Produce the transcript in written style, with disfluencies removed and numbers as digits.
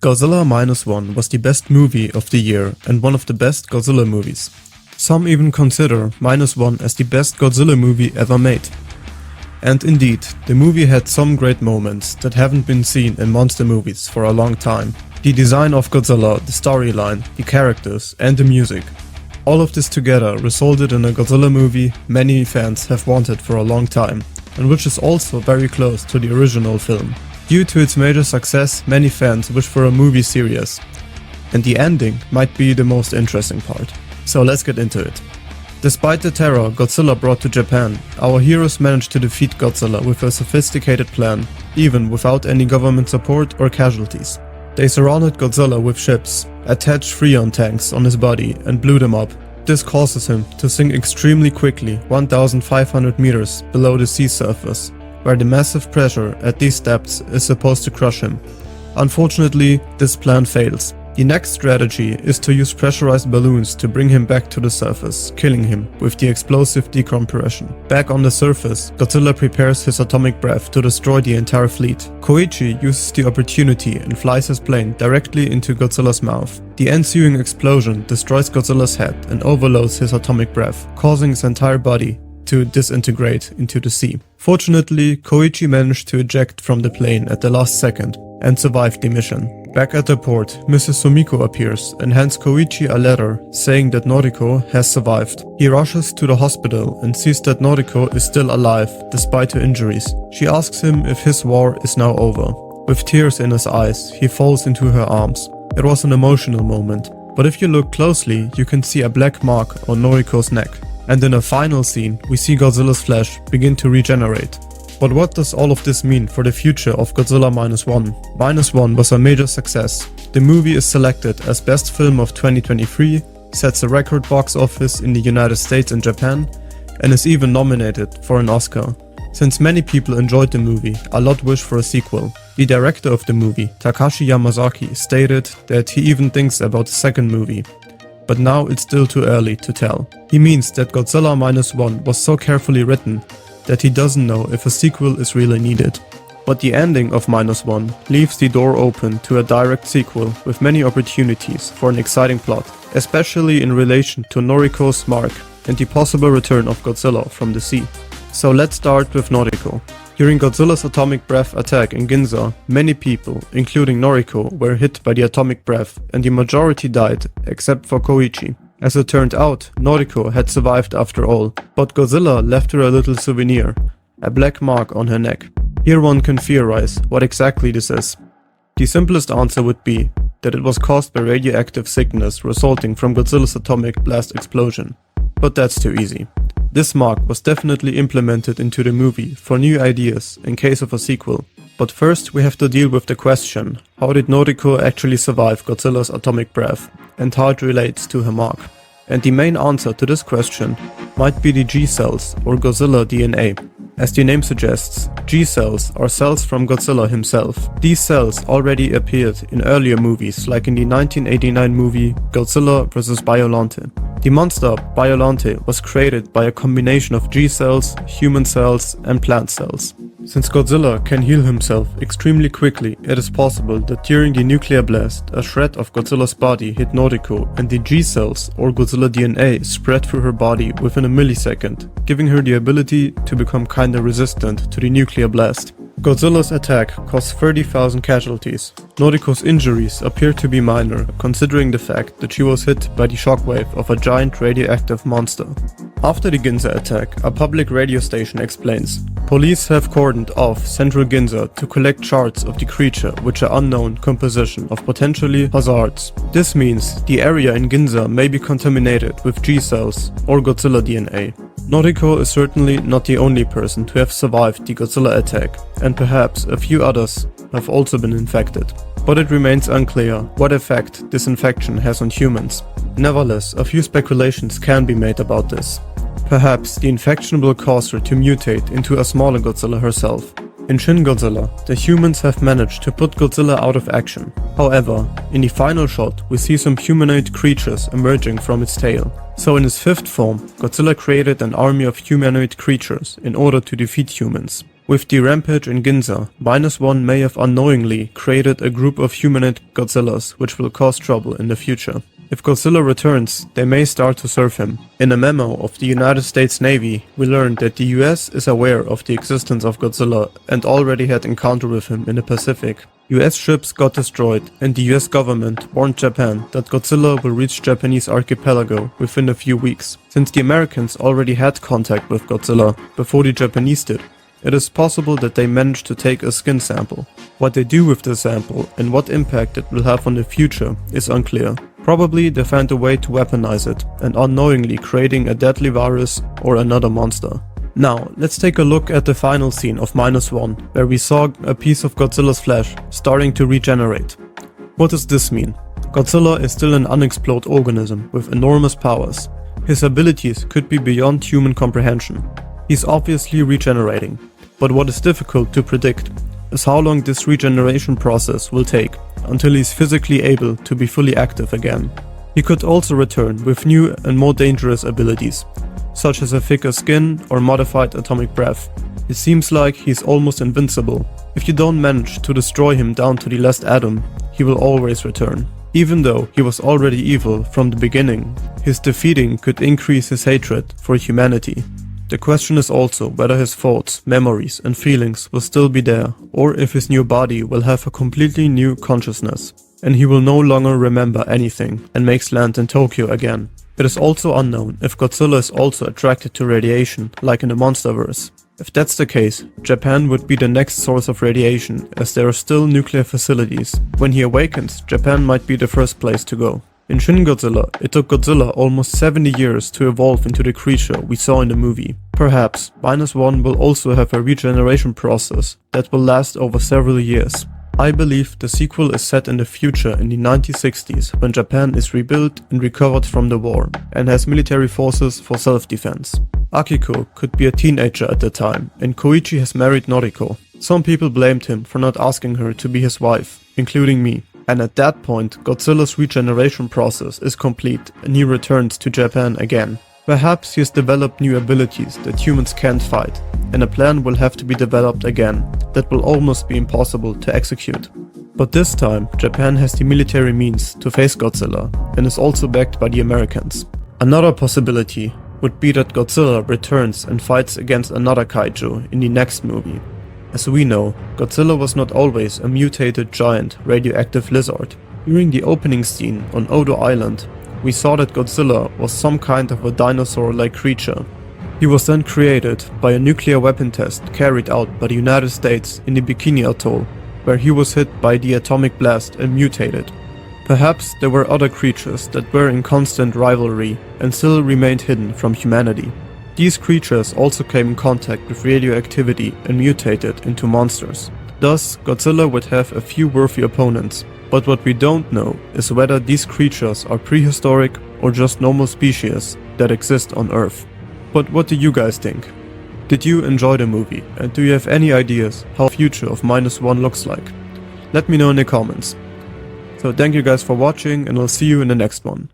Godzilla Minus One was the best movie of the year and one of the best Godzilla movies. Some even consider Minus One as the best Godzilla movie ever made. And indeed, the movie had some great moments that haven't been seen in monster movies for a long time. The design of Godzilla, the storyline, the characters, and the music. All of this together resulted in a Godzilla movie many fans have wanted for a long time, and which is also very close to the original film. Due to its major success, many fans wish for a movie series, and the ending might be the most interesting part. So let's get into it. Despite the terror Godzilla brought to Japan, our heroes managed to defeat Godzilla with a sophisticated plan, even without any government support or casualties. They surrounded Godzilla with ships, attached Freon tanks on his body and blew them up. This causes him to sink extremely quickly 1,500 meters below the sea surface, where the massive pressure at these depths is supposed to crush him. Unfortunately, this plan fails. The next strategy is to use pressurized balloons to bring him back to the surface, killing him with the explosive decompression. Back on the surface, Godzilla prepares his atomic breath to destroy the entire fleet. Koichi uses the opportunity and flies his plane directly into Godzilla's mouth. The ensuing explosion destroys Godzilla's head and overloads his atomic breath, causing his entire body to disintegrate into the sea. Fortunately, Koichi managed to eject from the plane at the last second and survived the mission. Back at the port, Mrs. Sumiko appears and hands Koichi a letter saying that Noriko has survived. He rushes to the hospital and sees that Noriko is still alive despite her injuries. She asks him if his war is now over. With tears in his eyes, he falls into her arms. It was an emotional moment, but if you look closely, you can see a black mark on Noriko's neck. And in a final scene, we see Godzilla's flesh begin to regenerate. But what does all of this mean for the future of Godzilla Minus One? Minus One was a major success. The movie is selected as Best Film of 2023, sets a record box office in the United States and Japan, and is even nominated for an Oscar. Since many people enjoyed the movie, a lot wish for a sequel. The director of the movie, Takashi Yamazaki, stated that he even thinks about a second movie. But now it's still too early to tell. He means that Godzilla Minus One was so carefully written that he doesn't know if a sequel is really needed. But the ending of Minus One leaves the door open to a direct sequel with many opportunities for an exciting plot, especially in relation to Noriko's mark and the possible return of Godzilla from the sea. So let's start with Noriko. During Godzilla's atomic breath attack in Ginza, many people, including Noriko, were hit by the atomic breath and the majority died except for Koichi. As it turned out, Noriko had survived after all, but Godzilla left her a little souvenir, a black mark on her neck. Here one can theorize what exactly this is. The simplest answer would be that it was caused by radioactive sickness resulting from Godzilla's atomic blast explosion. But that's too easy. This mark was definitely implemented into the movie for new ideas in case of a sequel. But first we have to deal with the question, how did Noriko actually survive Godzilla's atomic breath, and how it relates to her mark? And the main answer to this question might be the G cells or Godzilla DNA. As the name suggests, G cells are cells from Godzilla himself. These cells already appeared in earlier movies like in the 1989 movie Godzilla vs. Biollante. The monster Biollante was created by a combination of G cells, human cells and plant cells. Since Godzilla can heal himself extremely quickly, it is possible that during the nuclear blast, a shred of Godzilla's body hit Noriko and the G cells or Godzilla DNA spread through her body within a millisecond, giving her the ability to become kinda resistant to the nuclear blast. Godzilla's attack caused 30,000 casualties. Noriko's injuries appear to be minor, considering the fact that she was hit by the shockwave of a giant radioactive monster. After the Ginza attack, a public radio station explains, police have cordoned off central Ginza to collect charts of the creature which are unknown composition of potentially hazards. This means the area in Ginza may be contaminated with G cells or Godzilla DNA. Noriko is certainly not the only person to have survived the Godzilla attack, and perhaps a few others have also been infected. But it remains unclear what effect this infection has on humans. Nevertheless, a few speculations can be made about this. Perhaps the infection will cause her to mutate into a smaller Godzilla herself. In Shin Godzilla, the humans have managed to put Godzilla out of action. However, in the final shot, we see some humanoid creatures emerging from its tail. So in his fifth form, Godzilla created an army of humanoid creatures in order to defeat humans. With the rampage in Ginza, Minus One may have unknowingly created a group of humanoid Godzillas which will cause trouble in the future. If Godzilla returns, they may start to serve him. In a memo of the United States Navy, we learned that the US is aware of the existence of Godzilla and already had encounter with him in the Pacific. US ships got destroyed and the US government warned Japan that Godzilla will reach Japanese archipelago within a few weeks. Since the Americans already had contact with Godzilla before the Japanese did, it is possible that they managed to take a skin sample. What they do with the sample and what impact it will have on the future is unclear. Probably they found a way to weaponize it and unknowingly creating a deadly virus or another monster. Now, let's take a look at the final scene of Minus One, where we saw a piece of Godzilla's flesh starting to regenerate. What does this mean? Godzilla is still an unexplored organism with enormous powers. His abilities could be beyond human comprehension. He's obviously regenerating, but what is difficult to predict is how long this regeneration process will take until he's physically able to be fully active again. He could also return with new and more dangerous abilities, such as a thicker skin or modified atomic breath. It seems like he's almost invincible. If you don't manage to destroy him down to the last atom, he will always return. Even though he was already evil from the beginning, his defeating could increase his hatred for humanity. The question is also whether his thoughts, memories and feelings will still be there, or if his new body will have a completely new consciousness, and he will no longer remember anything and makes land in Tokyo again. It is also unknown if Godzilla is also attracted to radiation, like in the Monsterverse. If that's the case, Japan would be the next source of radiation, as there are still nuclear facilities. When he awakens, Japan might be the first place to go. In Shin Godzilla, it took Godzilla almost 70 years to evolve into the creature we saw in the movie. Perhaps, Minus One will also have a regeneration process that will last over several years. I believe the sequel is set in the future in the 1960s, when Japan is rebuilt and recovered from the war, and has military forces for self-defense. Akiko could be a teenager at the time, and Koichi has married Noriko. Some people blamed him for not asking her to be his wife, including me. And at that point, Godzilla's regeneration process is complete and he returns to Japan again. Perhaps he has developed new abilities that humans can't fight, and a plan will have to be developed again that will almost be impossible to execute. But this time, Japan has the military means to face Godzilla and is also backed by the Americans. Another possibility would be that Godzilla returns and fights against another kaiju in the next movie. As we know, Godzilla was not always a mutated giant radioactive lizard. During the opening scene on Odo Island, we saw that Godzilla was some kind of a dinosaur-like creature. He was then created by a nuclear weapon test carried out by the United States in the Bikini Atoll, where he was hit by the atomic blast and mutated. Perhaps there were other creatures that were in constant rivalry and still remained hidden from humanity. These creatures also came in contact with radioactivity and mutated into monsters. Thus, Godzilla would have a few worthy opponents, but what we don't know is whether these creatures are prehistoric or just normal species that exist on Earth. But what do you guys think? Did you enjoy the movie, and do you have any ideas how the future of Minus One looks like? Let me know in the comments. So thank you guys for watching, and I'll see you in the next one.